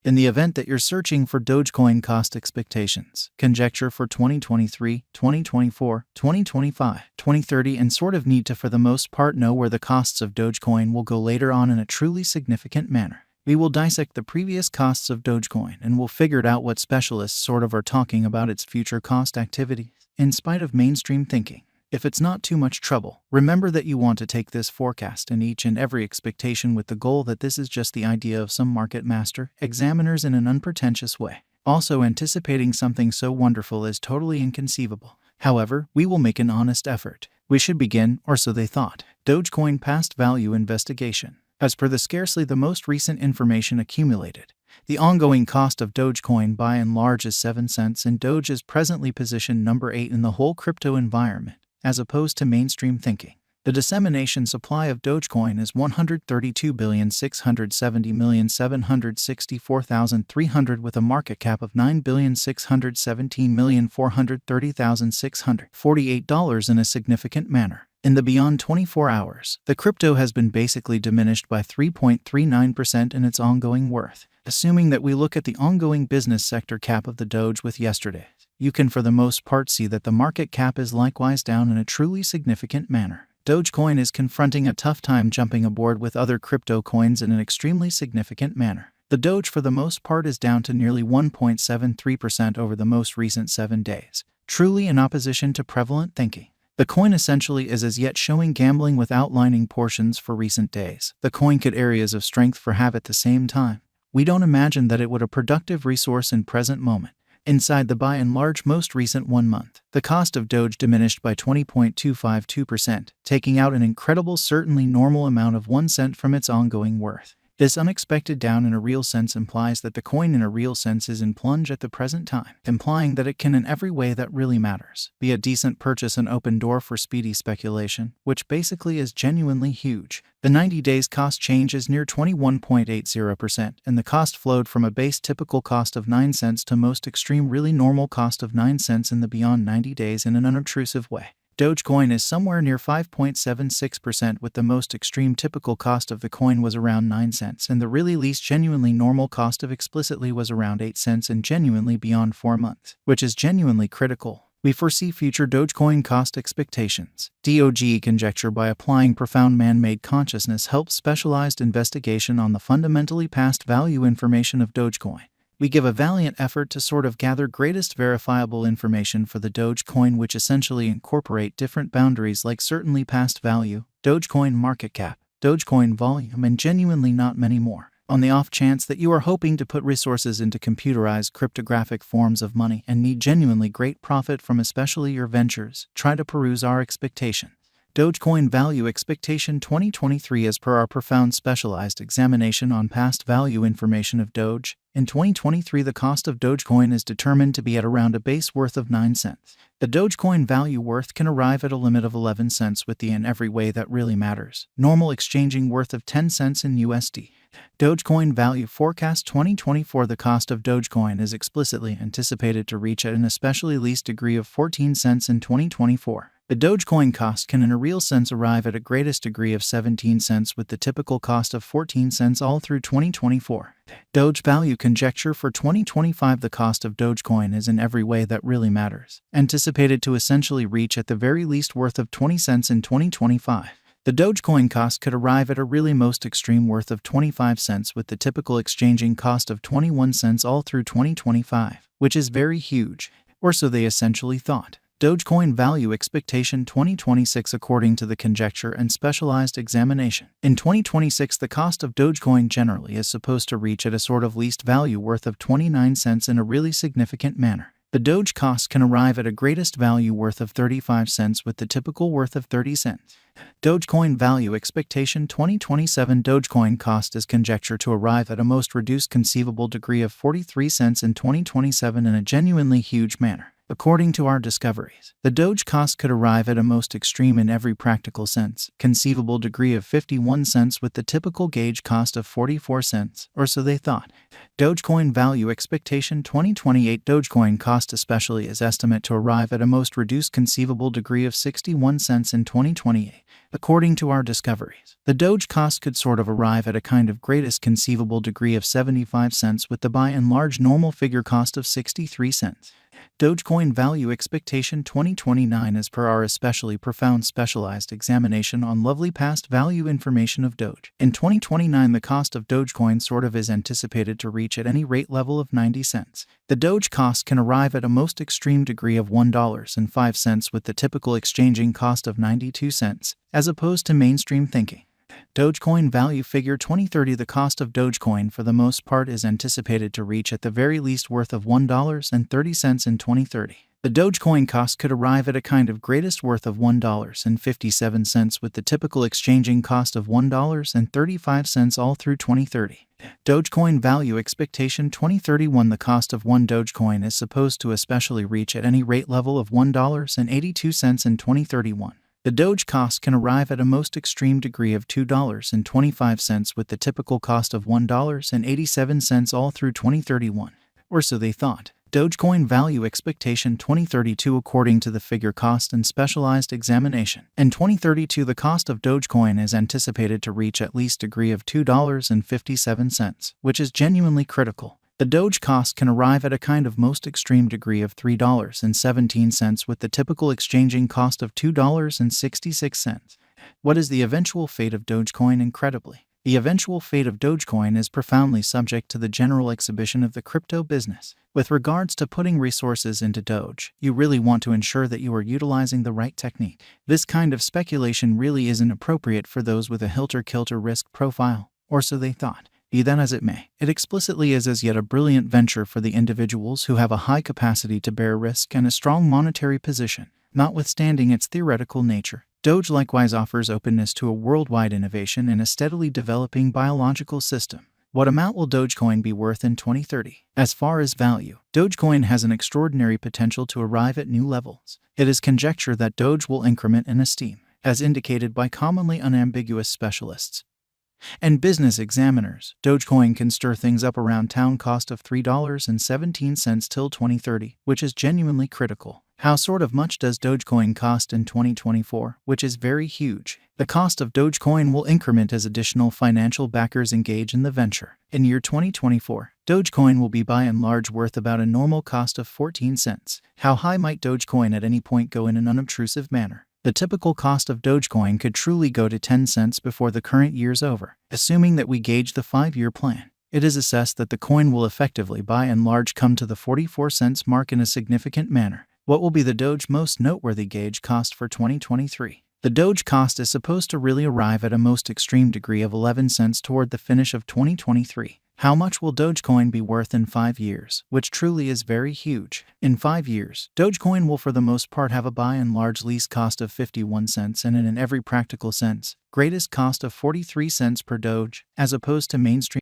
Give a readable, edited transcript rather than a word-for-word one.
In the event that you're searching for Dogecoin cost expectations, conjecture for 2023, 2024, 2025, 2030, and sort of need to for the most part know where the costs of Dogecoin will go later on in a truly significant manner. We will dissect the previous costs of Dogecoin and we'll figure out what specialists sort of are talking about its future cost activities, in spite of mainstream thinking. If it's not too much trouble, remember that you want to take this forecast and each and every expectation with the goal that this is just the idea of some market master examiners in an unpretentious way. Also, anticipating something so wonderful is totally inconceivable. However, we will make an honest effort. We should begin, or so they thought. Dogecoin past value investigation. As per the scarcely the most recent information accumulated, the ongoing cost of Dogecoin by and large is 7 cents, and Doge is presently positioned number 8 in the whole crypto environment, as opposed to mainstream thinking. The dissemination supply of Dogecoin is 132,670,764,300 with a market cap of $9,617,430,648 in a significant manner. In the beyond 24 hours, the crypto has been basically diminished by 3.39% in its ongoing worth. Assuming that we look at the ongoing business sector cap of the Doge with yesterday, you can for the most part see that the market cap is likewise down in a truly significant manner. Dogecoin is confronting a tough time jumping aboard with other crypto coins in an extremely significant manner. The Doge for the most part is down to nearly 1.73% over the most recent 7 days, truly in opposition to prevalent thinking. The coin essentially is as yet showing gambling with outlining portions for recent days. The coin could areas of strength for have at the same time. We don't imagine that it would a productive resource in present moment. Inside the by and large most recent 1 month, the cost of Doge diminished by 20.252%, taking out an incredible certainly normal amount of 1 cent from its ongoing worth. This unexpected down in a real sense implies that the coin in a real sense is in plunge at the present time, implying that it can in every way that really matters be a decent purchase and open door for speedy speculation, which basically is genuinely huge. The 90 days cost change is near 21.80%, and the cost flowed from a base typical cost of 9 cents to most extreme really normal cost of 9 cents in the beyond 90 days in an unobtrusive way. Dogecoin is somewhere near 5.76% with the most extreme typical cost of the coin was around 9 cents and the really least genuinely normal cost of explicitly was around 8 cents and genuinely beyond 4 months, which is genuinely critical. We foresee future Dogecoin cost expectations. Doge conjecture by applying profound man-made consciousness helps specialized investigation on the fundamentally past value information of Dogecoin. We give a valiant effort to sort of gather greatest verifiable information for the Dogecoin which essentially incorporate different boundaries like certainly past value, Dogecoin market cap, Dogecoin volume, and genuinely not many more. On the off chance that you are hoping to put resources into computerized cryptographic forms of money and need genuinely great profit from especially your ventures, try to peruse our expectations. Dogecoin Value Expectation 2023. As per our profound specialized examination on past value information of Doge, in 2023 the cost of Dogecoin is determined to be at around a base worth of 9 cents. The Dogecoin value worth can arrive at a limit of 11 cents with the in every way that really matters normal exchanging worth of 10 cents in USD. Dogecoin Value Forecast 2024. The cost of Dogecoin is explicitly anticipated to reach at an especially least degree of 14 cents in 2024. The Dogecoin cost can in a real sense arrive at a greatest degree of 17 cents with the typical cost of 14 cents all through 2024. Doge Value Conjecture for 2025. The cost of Dogecoin is in every way that really matters, anticipated to essentially reach at the very least worth of 20 cents in 2025. The Dogecoin cost could arrive at a really most extreme worth of 25 cents with the typical exchanging cost of 21 cents all through 2025, which is very huge, or so they essentially thought. Dogecoin Value Expectation 2026. According to the conjecture and specialized examination, in 2026 the cost of Dogecoin generally is supposed to reach at a sort of least value worth of 29 cents in a really significant manner. The Doge cost can arrive at a greatest value worth of 35 cents with the typical worth of 30 cents. Dogecoin Value Expectation 2027. Dogecoin cost is conjectured to arrive at a most reduced conceivable degree of 43 cents in 2027 in a genuinely huge manner. According to our discoveries, the Doge cost could arrive at a most extreme in every practical sense, conceivable degree of 51 cents with the typical gauge cost of 44 cents, or so they thought. Dogecoin value expectation 2028 Dogecoin cost especially is estimate to arrive at a most reduced conceivable degree of 61 cents in 2028. According to our discoveries, the Doge cost could sort of arrive at a kind of greatest conceivable degree of 75 cents with the by and large normal figure cost of 63 cents. Dogecoin value expectation 2029 as per our especially profound specialized examination on lovely past value information of Doge. In 2029 the cost of Dogecoin sort of is anticipated to reach at any rate level of 90 cents. The Doge cost can arrive at a most extreme degree of $1.05 with the typical exchanging cost of 92 cents, as opposed to mainstream thinking. Dogecoin value figure 2030 the cost of Dogecoin for the most part is anticipated to reach at the very least worth of $1.30 in 2030. The Dogecoin cost could arrive at a kind of greatest worth of $1.57 with the typical exchanging cost of $1.35 all through 2030. Dogecoin value expectation 2031 the cost of one Dogecoin is supposed to especially reach at any rate level of $1.82 in 2031. The Doge cost can arrive at a most extreme degree of $2.25 with the typical cost of $1.87 all through 2031, or so they thought. Dogecoin value expectation 2032 according to the figure cost and specialized examination. In 2032 the cost of Dogecoin is anticipated to reach at least degree of $2.57, which is genuinely critical. The Doge cost can arrive at a kind of most extreme degree of $3.17 with the typical exchanging cost of $2.66. What is the eventual fate of Dogecoin? Incredibly, the eventual fate of Dogecoin is profoundly subject to the general exhibition of the crypto business. With regards to putting resources into Doge, you really want to ensure that you are utilizing the right technique. This kind of speculation really isn't appropriate for those with a helter-skelter risk profile, or so they thought. Be that as it may, it explicitly is as yet a brilliant venture for the individuals who have a high capacity to bear risk and a strong monetary position. Notwithstanding its theoretical nature, Doge likewise offers openness to a worldwide innovation in a steadily developing biological system. What amount will Dogecoin be worth in 2030? As far as value, Dogecoin has an extraordinary potential to arrive at new levels. It is conjecture that Doge will increment in esteem, as indicated by commonly unambiguous specialists and business examiners. Dogecoin can stir things up around town cost of $3.17 till 2030, which is genuinely critical. How sort of much does Dogecoin cost in 2024, which is very huge? The cost of Dogecoin will increment as additional financial backers engage in the venture. In year 2024, Dogecoin will be by and large worth about a normal cost of 14 cents. How high might Dogecoin at any point go in an unobtrusive manner? The typical cost of Dogecoin could truly go to 10 cents before the current year's over. Assuming that we gauge the 5-year plan, it is assessed that the coin will effectively by and large come to the 44 cents mark in a significant manner. What will be the Doge most noteworthy gauge cost for 2023? The Doge cost is supposed to really arrive at a most extreme degree of 11 cents toward the finish of 2023. How much will Dogecoin be worth in 5 years, which truly is very huge? In 5 years, Dogecoin will for the most part have a by and large lease cost of 51 cents and in every practical sense, greatest cost of 43 cents per Doge, as opposed to mainstream